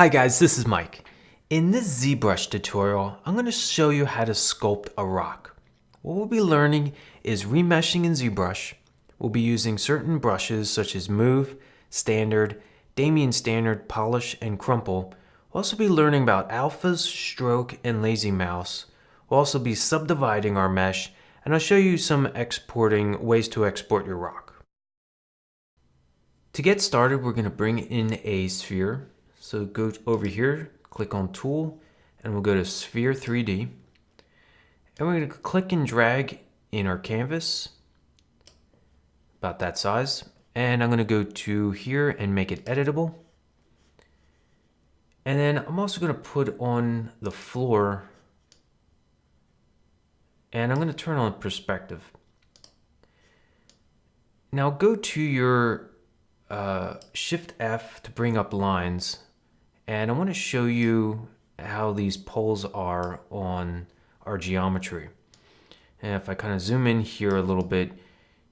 Hi guys, this is Mike. In this ZBrush tutorial, I'm going to show you how to sculpt a rock. What we'll be learning is remeshing in ZBrush. We'll be using certain brushes such as Move, Standard, Damien Standard, Polish, and Crumple. We'll also be learning about alphas, stroke, and lazy mouse. We'll also be subdividing our mesh, and I'll show you some ways to export your rock. To get started, we're going to bring in a sphere. So go over here, click on Tool, and we'll go to Sphere 3D. And we're going to click and drag in our canvas, about that size. And I'm going to go to here and make it editable. And then I'm also going to put on the floor, and I'm going to turn on perspective. Now go to your Shift F to bring up lines. And I want to show you how these poles are on our geometry. And if I kind of zoom in here a little bit,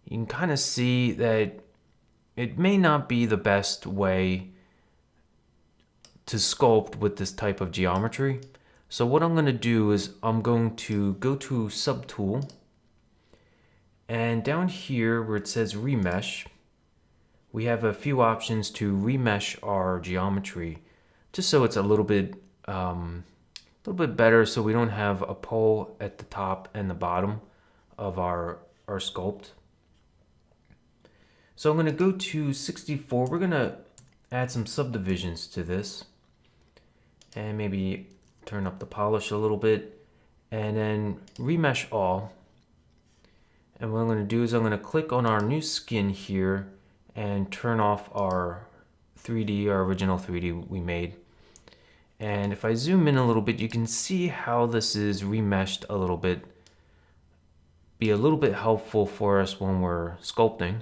you can kind of see that it may not be the best way to sculpt with this type of geometry. So what I'm going to do is I'm going to go to Subtool, and down here where it says Remesh, we have a few options to remesh our geometry, just so it's a little bit better, so we don't have a pole at the top and the bottom of our sculpt. So I'm going to go to 64. We're going to add some subdivisions to this, and maybe turn up the polish a little bit, and then remesh all. And what I'm going to do is I'm going to click on our new skin here and turn off our original 3D we made. And if I zoom in a little bit, you can see how this is remeshed a little bit. Be a little bit helpful for us when we're sculpting.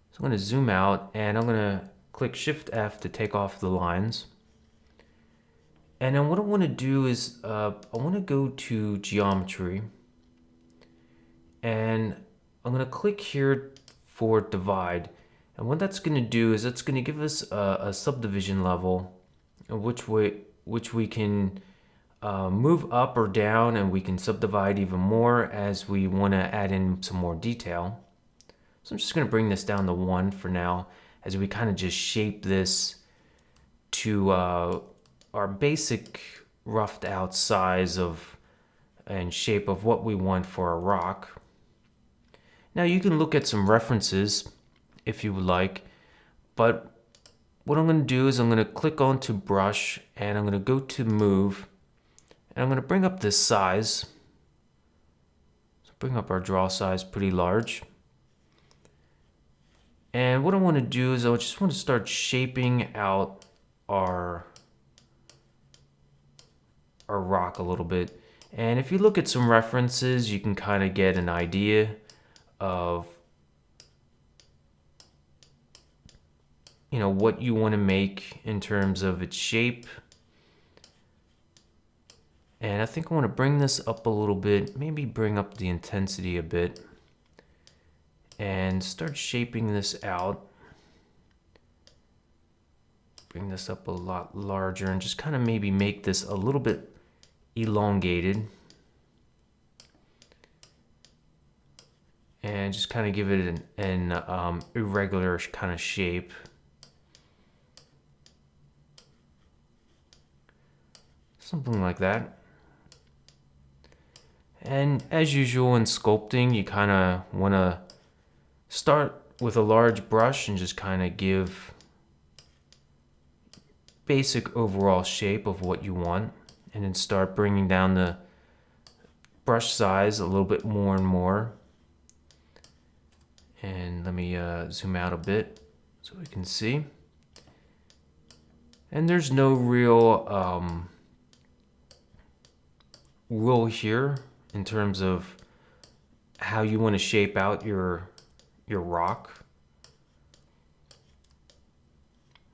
So I'm going to zoom out, and I'm going to click Shift F to take off the lines. And then what I want to do is I want to go to Geometry, and I'm going to click here for Divide. And what that's going to do is it's going to give us a subdivision level, which we can move up or down, and we can subdivide even more as we want to add in some more detail. So I'm just going to bring this down to 1 for now, as we kind of just shape this to our basic roughed out size and shape of what we want for a rock. Now you can look at some references if you would like, but what I'm going to do is I'm going to click onto Brush, and I'm going to go to Move, and I'm going to bring up this size. So bring up our draw size pretty large. And what I want to do is I just want to start shaping out our rock a little bit. And if you look at some references, you can kind of get an idea of what you want to make in terms of its shape. And I think I want to bring this up a little bit, maybe bring up the intensity a bit, and start shaping this out. Bring this up a lot larger, and just kind of maybe make this a little bit elongated, and just kind of give it an irregular kind of shape. Something like that. And as usual in sculpting, you kind of want to start with a large brush and just kind of give basic overall shape of what you want, and then start bringing down the brush size a little bit more and more. And let me zoom out a bit so we can see. And there's no real rule here in terms of how you want to shape out your rock.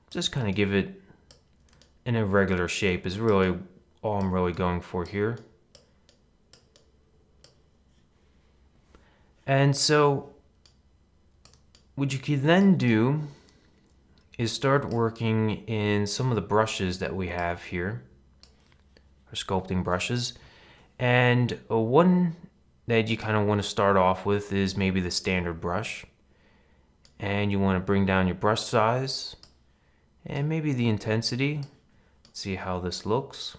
Just kind of give it an irregular shape is really all I'm really going for here. And so what you can then do is start working in some of the brushes that we have here, our sculpting brushes. And one that you kind of want to start off with is maybe the standard brush. And you want to bring down your brush size and maybe the intensity. See how this looks.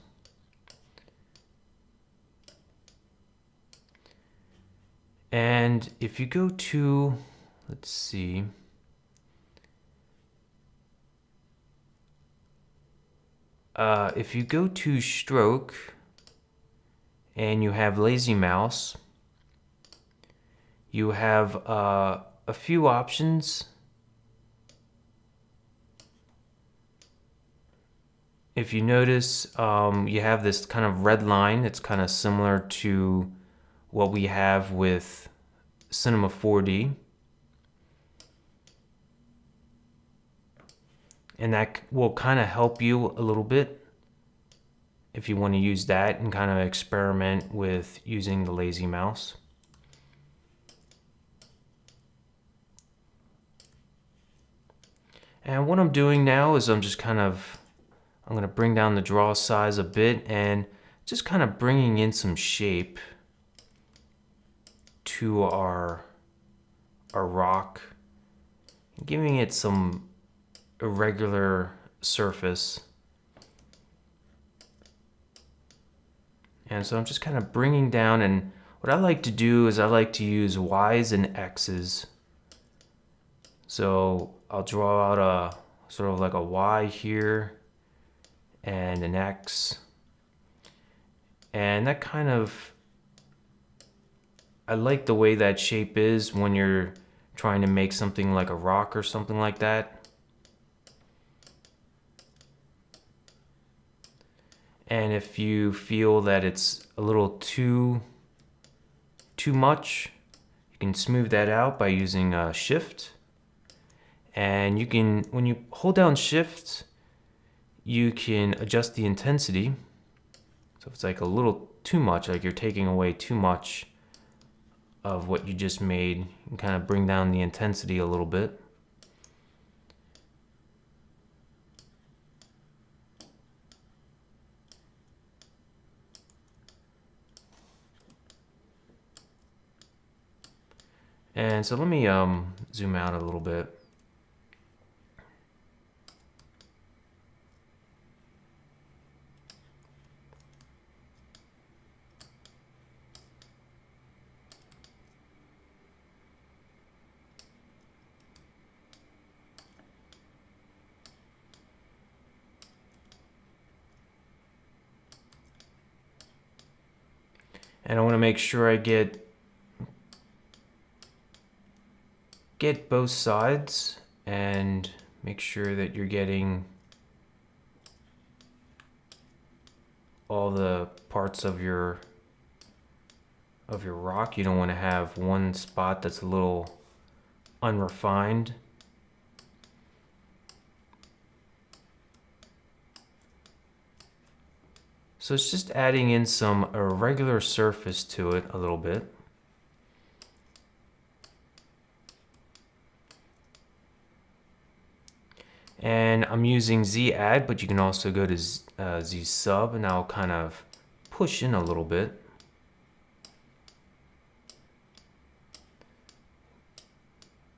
And if you go to, let's see, if you go to stroke and you have lazy mouse, you have a few options. If you notice, you have this kind of red line. It's kind of similar to what we have with Cinema 4D. And that will kind of help you a little bit if you want to use that and kind of experiment with using the lazy mouse. And what I'm doing now is I'm going to bring down the draw size a bit and just kind of bringing in some shape to our rock, giving it some irregular surface. And so I'm just kind of bringing down, and what I like to do is I like to use Y's and X's. So I'll draw out a sort of like a Y here and an X. And that kind of, I like the way that shape is when you're trying to make something like a rock or something like that. And if you feel that it's a little too much, you can smooth that out by using Shift. And you can, when you hold down Shift, you can adjust the intensity. So if it's like a little too much, like you're taking away too much of what you just made, you can kind of bring down the intensity a little bit. And so let me zoom out a little bit. And I want to make sure I get both sides and make sure that you're getting all the parts of your rock. You don't want to have one spot that's a little unrefined. So it's just adding in some irregular surface to it a little bit. And I'm using Z add, but you can also go to Z sub, and I'll kind of push in a little bit.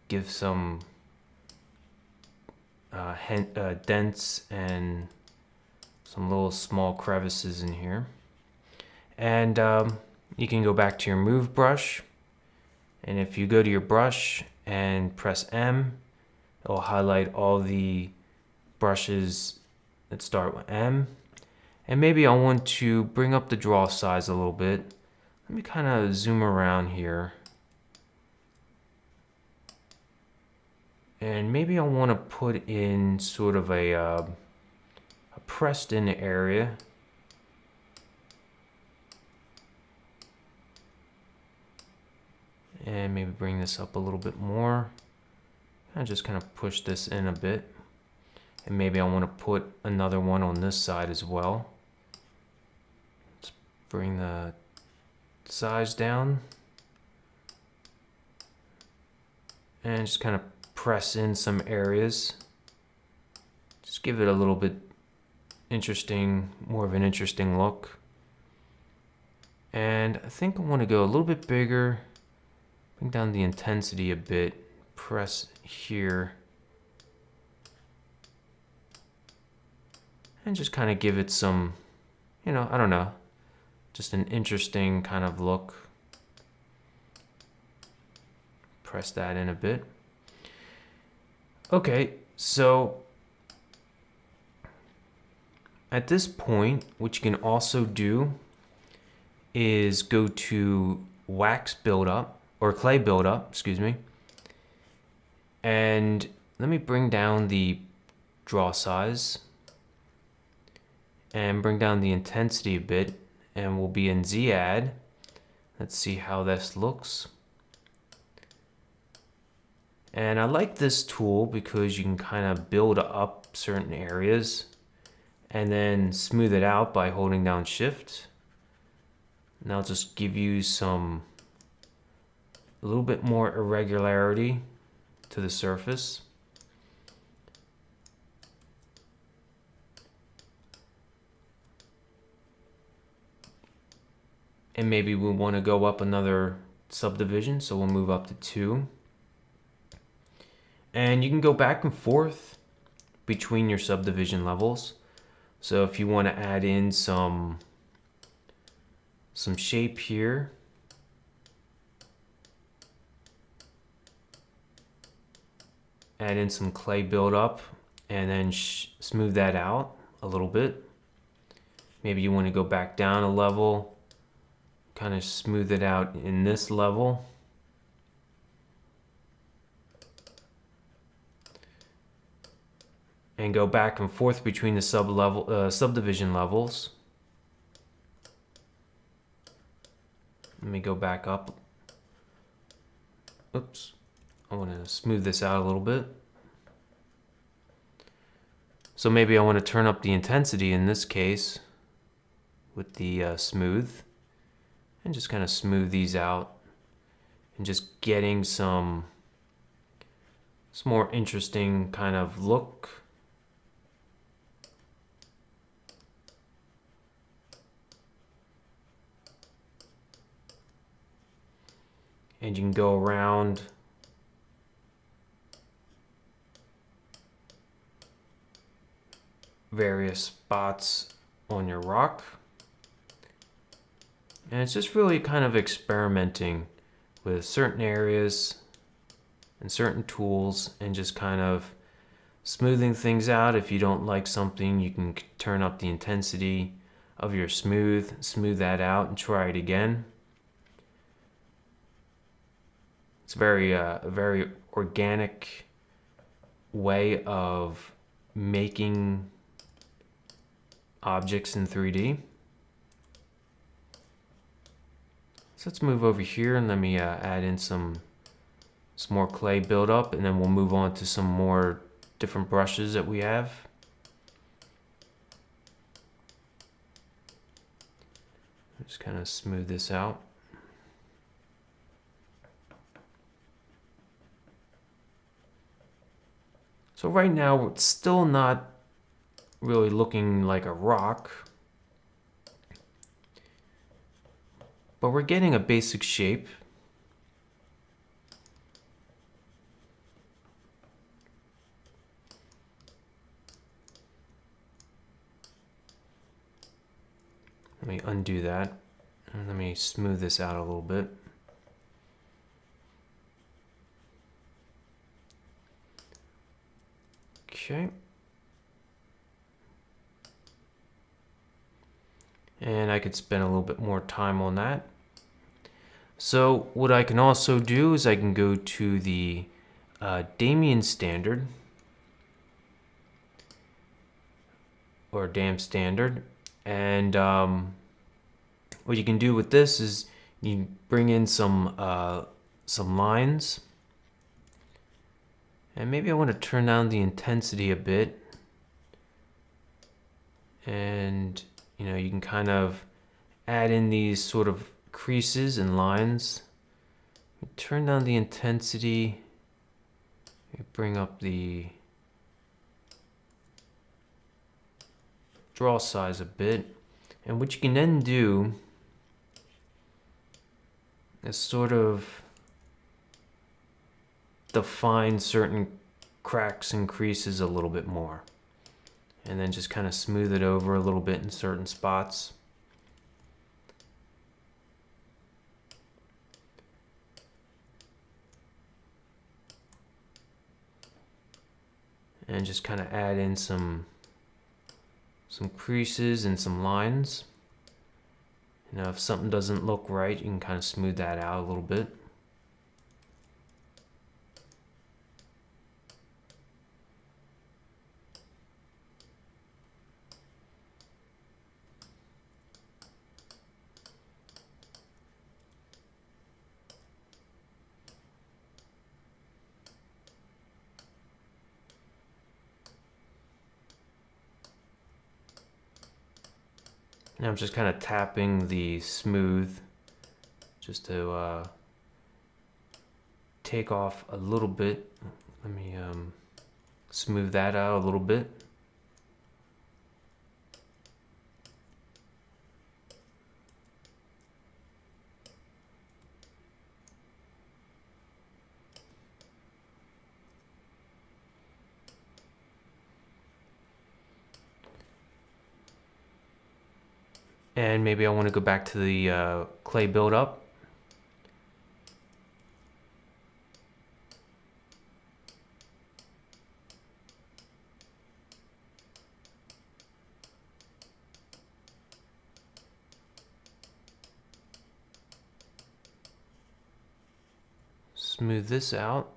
Give some dents and some little small crevices in here. And you can go back to your move brush. And if you go to your brush and press M, it'll highlight all the brushes that start with M. And maybe I want to bring up the draw size a little bit. Let me kind of zoom around here. And maybe I want to put in sort of a pressed in area. And maybe bring this up a little bit more. And just kind of push this in a bit. And maybe I want to put another one on this side as well. Let's bring the size down. And just kind of press in some areas. Just give it a little bit interesting, more of an interesting look. And I think I want to go a little bit bigger, bring down the intensity a bit, press here, and just kind of give it some, I don't know, just an interesting kind of look. Press that in a bit. Okay, so at this point, what you can also do is go to wax buildup, or clay buildup, excuse me. And let me bring down the draw size and bring down the intensity a bit, and we'll be in Z add. Let's see how this looks. And I like this tool because you can kind of build up certain areas and then smooth it out by holding down Shift. And I'll just give you a little bit more irregularity to the surface. And maybe we want to go up another subdivision, so we'll move up to 2. And you can go back and forth between your subdivision levels. So if you want to add in some shape here, add in some clay buildup, and then smooth that out a little bit. Maybe you want to go back down a level, kind of smooth it out in this level. And go back and forth between the subdivision levels. Let me go back up. Oops. I want to smooth this out a little bit. So maybe I want to turn up the intensity in this case with the smooth, and just kind of smooth these out and just getting some more interesting kind of look. And you can go around various spots on your rock. And it's just really kind of experimenting with certain areas and certain tools and just kind of smoothing things out. If you don't like something, you can turn up the intensity of your smooth that out and try it again. It's a very organic way of making objects in 3D. So let's move over here and let me add in some more clay buildup, and then we'll move on to some more different brushes that we have. Just kind of smooth this out. So right now it's still not really looking like a rock, but we're getting a basic shape. Let me undo that and let me smooth this out a little bit. Okay. And I could spend a little bit more time on that. So what I can also do is I can go to the Damien standard, or DAM standard, and what you can do with this is you bring in some lines, and maybe I want to turn down the intensity a bit, and you can kind of add in these sort of creases and lines. Turn down the intensity, bring up the draw size a bit. And what you can then do is sort of define certain cracks and creases a little bit more. And then just kind of smooth it over a little bit in certain spots. And just kind of add in some creases and some lines. Now if something doesn't look right, you can kind of smooth that out a little bit. Now I'm just kind of tapping the smooth just to take off a little bit. Let me smooth that out a little bit. And maybe I want to go back to the clay buildup. Smooth this out.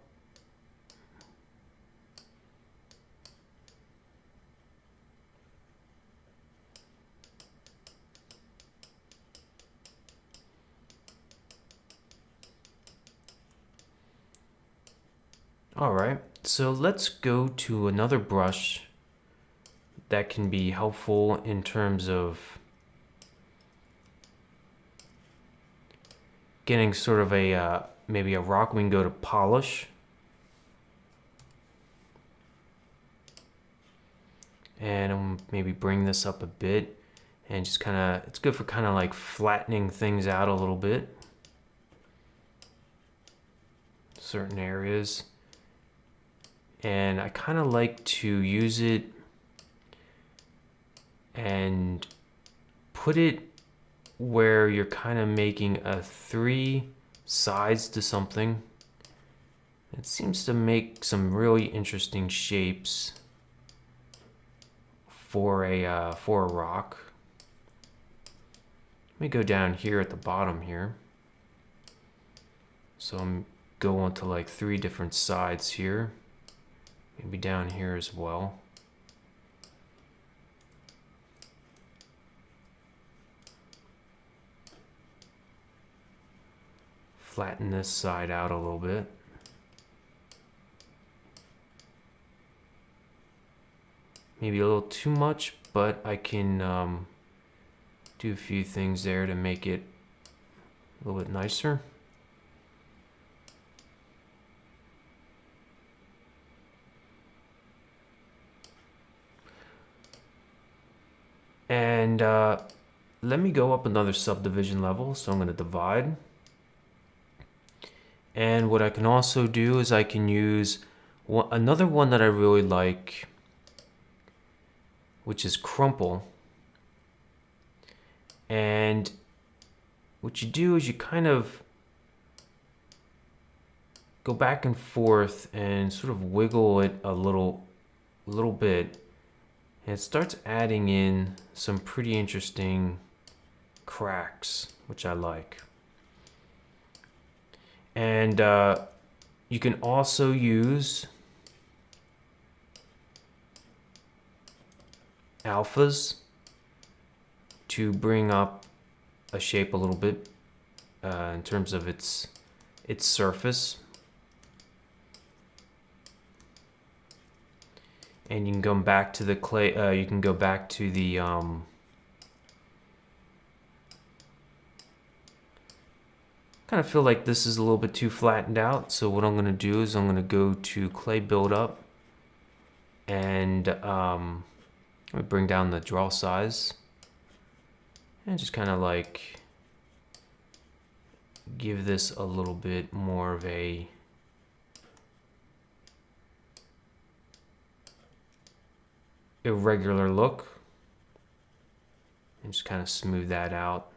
Alright, so let's go to another brush that can be helpful in terms of getting sort of a, maybe a rock. We can go to polish. And maybe bring this up a bit and just kind of, it's good for kind of like flattening things out a little bit. Certain areas. And I kind of like to use it and put it where you're kind of making a 3 sides to something. It seems to make some really interesting shapes for a rock. Let me go down here at the bottom here. So I'm going to like 3 different sides here. Maybe down here as well. Flatten this side out a little bit. Maybe a little too much, but I can do a few things there to make it a little bit nicer. And let me go up another subdivision level. So I'm going to divide. And what I can also do is I can use another one that I really like, which is crumple. And what you do is you kind of go back and forth and sort of wiggle it a little bit. And it starts adding in some pretty interesting cracks, which I like. And you can also use alphas to bring up a shape a little bit in terms of its surface. And you can go back to the clay, you can go back to the kind of feel like this is a little bit too flattened out. So what I'm going to do is I'm going to go to clay buildup, and I bring down the draw size and just kind of like give this a little bit more of a irregular look, and just kind of smooth that out.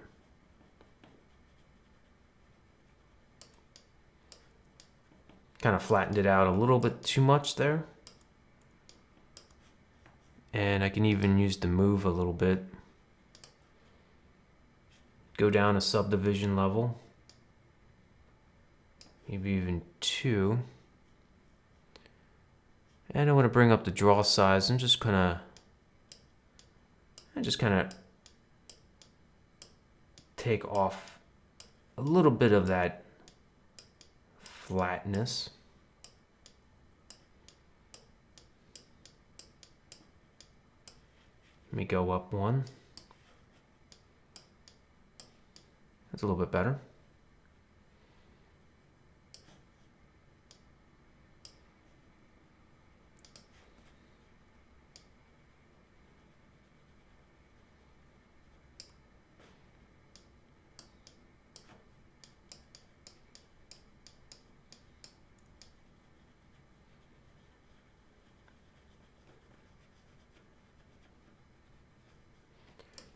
Kind of flattened it out a little bit too much there. And I can even use the move a little bit. Go down a subdivision level. Maybe even 2. And I want to bring up the draw size and just kind of take off a little bit of that flatness. Let me go up 1. That's a little bit better.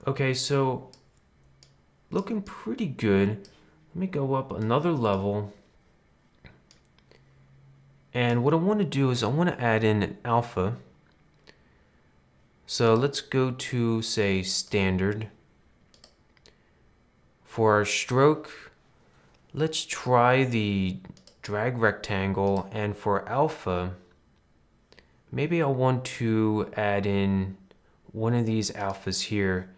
Okay, so looking pretty good. Let me go up another level. And what I want to do is I want to add in an alpha. So let's go to, say, standard. For our stroke, let's try the drag rectangle, and for alpha, maybe I want to add in one of these alphas here.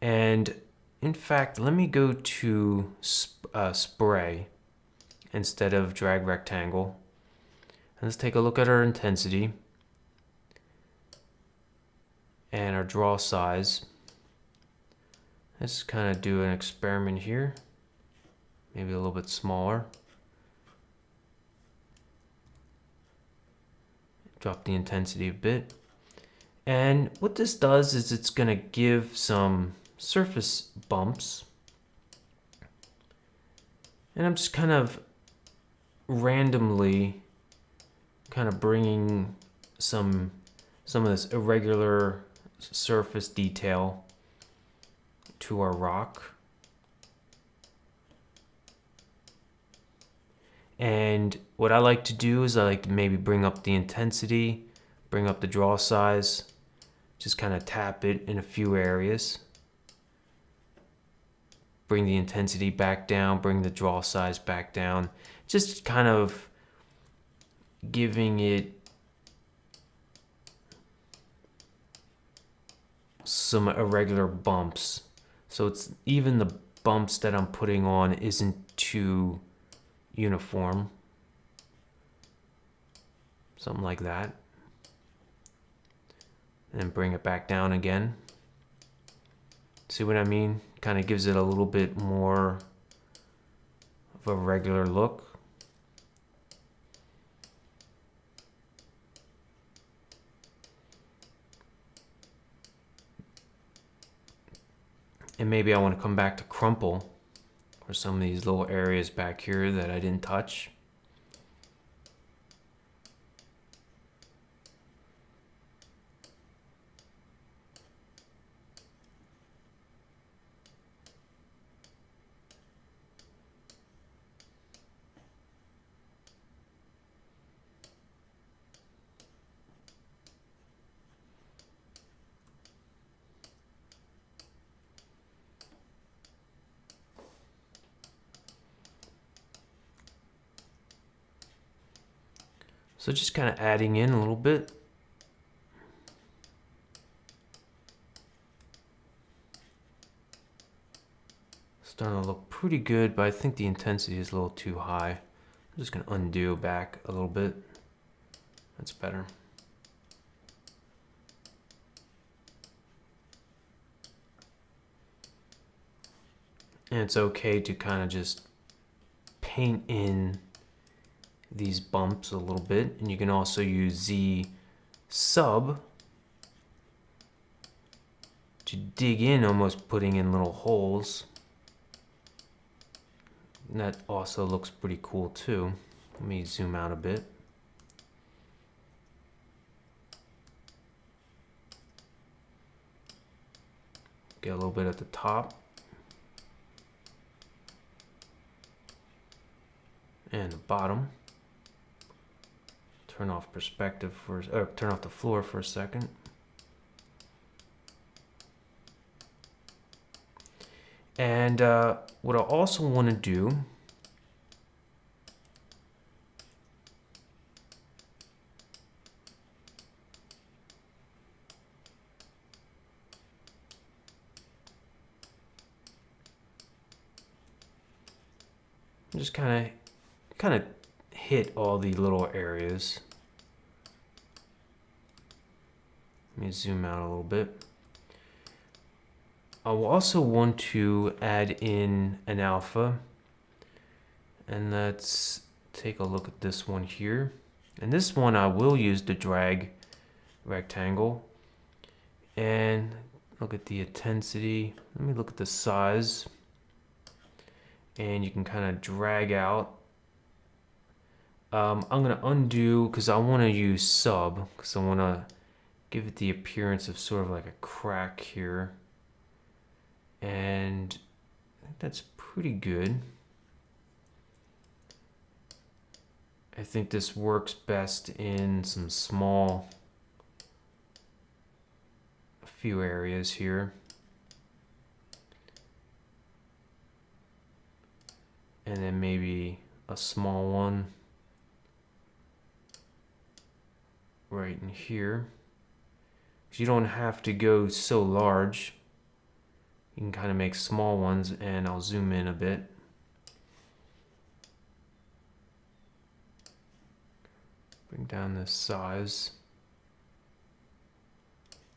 And in fact, let me go to spray instead of drag rectangle. And let's take a look at our intensity and our draw size. Let's kind of do an experiment here. Maybe a little bit smaller. Drop the intensity a bit. And what this does is it's going to give some surface bumps. And I'm just kind of randomly kind of bringing some of this irregular surface detail to our rock. And what I like to do is I like to maybe bring up the intensity, bring up the draw size, just kind of tap it in a few areas. Bring the intensity back down, bring the draw size back down. Just kind of giving it some irregular bumps. So it's even the bumps that I'm putting on isn't too uniform. Something like that. And bring it back down again. See what I mean? Kind of gives it a little bit more of a regular look. And maybe I want to come back to crumple for some of these little areas back here that I didn't touch. So just kind of adding in a little bit. Starting to look pretty good, but I think the intensity is a little too high. I'm just going to undo back a little bit. That's better. And it's okay to kind of just paint in these bumps a little bit, and you can also use Z sub to dig in, almost putting in little holes. And that also looks pretty cool too. Let me zoom out a bit. Get a little bit at the top. And the bottom. Turn off perspective for, or turn off the floor for a second. And what I also want to do just kind of hit all the little areas. Let me zoom out a little bit. I will also want to add in an alpha, and let's take a look at this one here. And this one I will use the drag rectangle, and look at the intensity. Let me look at the size, and you can kind of drag out. I'm going to undo because I want to use sub, because I want to give it the appearance of sort of like a crack here. And I think that's pretty good. I think this works best in some small, a few areas here. And then maybe a small one right in here. You don't have to go so large. You can kind of make small ones, and I'll zoom in a bit. Bring down this size.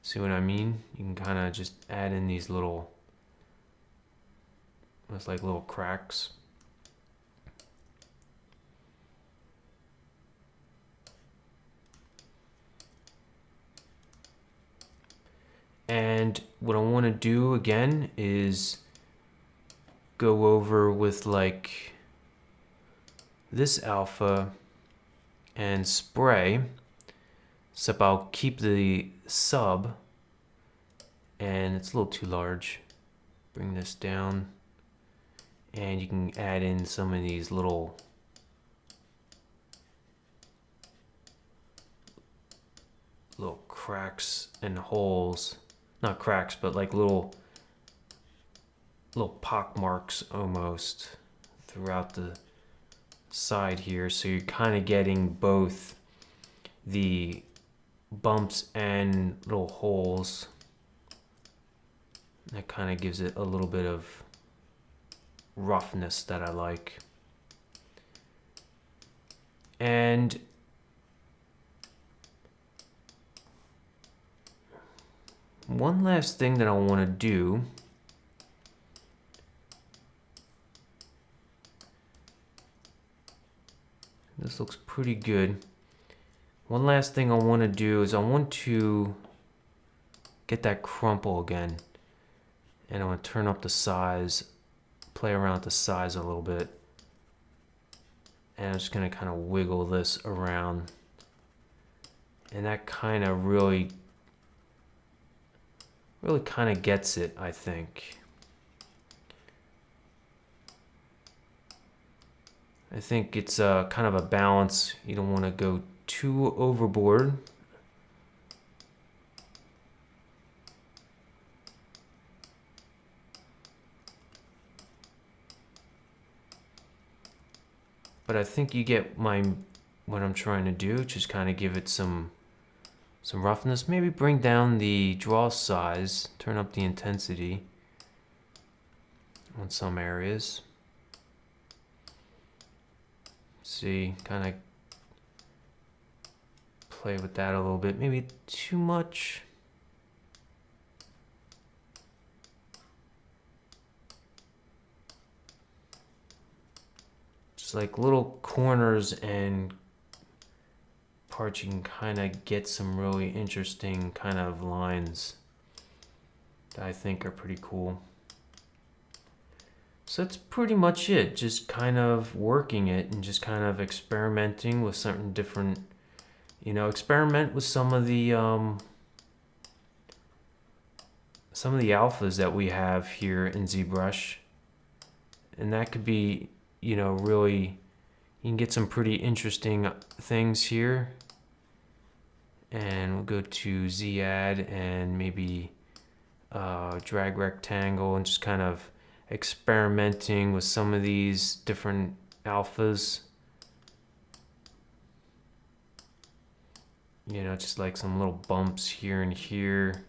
See what I mean? You can kind of just add in these little, almost like little cracks. And what I want to do again is go over with like this alpha and spray, except I'll keep the sub, and it's a little too large. Bring this down, and you can add in some of these little cracks and holes. Not cracks, but like little pock marks almost throughout the side here. So you're kind of getting both the bumps and little holes. That kind of gives it a little bit of roughness that I like. And one last thing that I want to do this looks pretty good. One last thing I want to do is I want to get that crumple again, and I want to turn up the size, play around with the size a little bit, and I'm just going to kind of wiggle this around, and that kind of really kind of gets it, I think. I think it's kind of a balance. You don't want to go too overboard. But I think you get what I'm trying to do, just kind of give it some roughness. Maybe bring down the draw size, turn up the intensity on some areas. See, kind of play with that a little bit. Maybe too much. Just like little corners and parts, you can kind of get some really interesting kind of lines. that I think are pretty cool. So that's pretty much it. Just kind of working it and just kind of experimenting with certain different, experiment with some of the alphas that we have here in ZBrush. And that could be, really, you can get some pretty interesting things here. And we'll go to Z add and maybe drag rectangle and just kind of experimenting with some of these different alphas. Just like some little bumps here and here.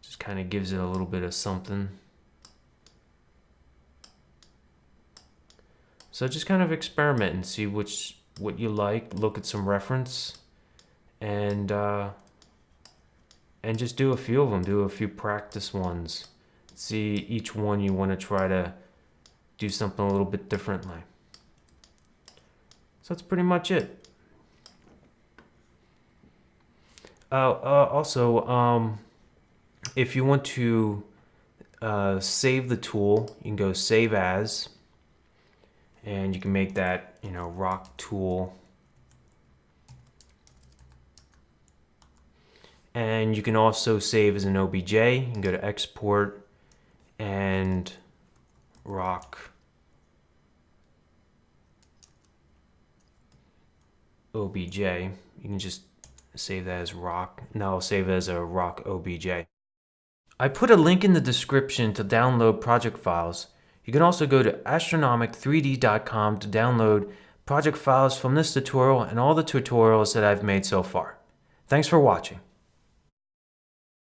Just kind of gives it a little bit of something. So just kind of experiment and see what you like. Look at some reference, and just do a few of them. Do a few practice ones. See each one you want to try to do something a little bit differently. So that's pretty much it. Also, if you want to save the tool, you can go save as. And you can make that, rock tool. And you can also save as an OBJ. You can go to export and rock OBJ. You can just save that as rock. Now I'll save it as a rock OBJ. I put a link in the description to download project files. You can also go to astronomic3d.com to download project files from this tutorial and all the tutorials that I've made so far. Thanks for watching.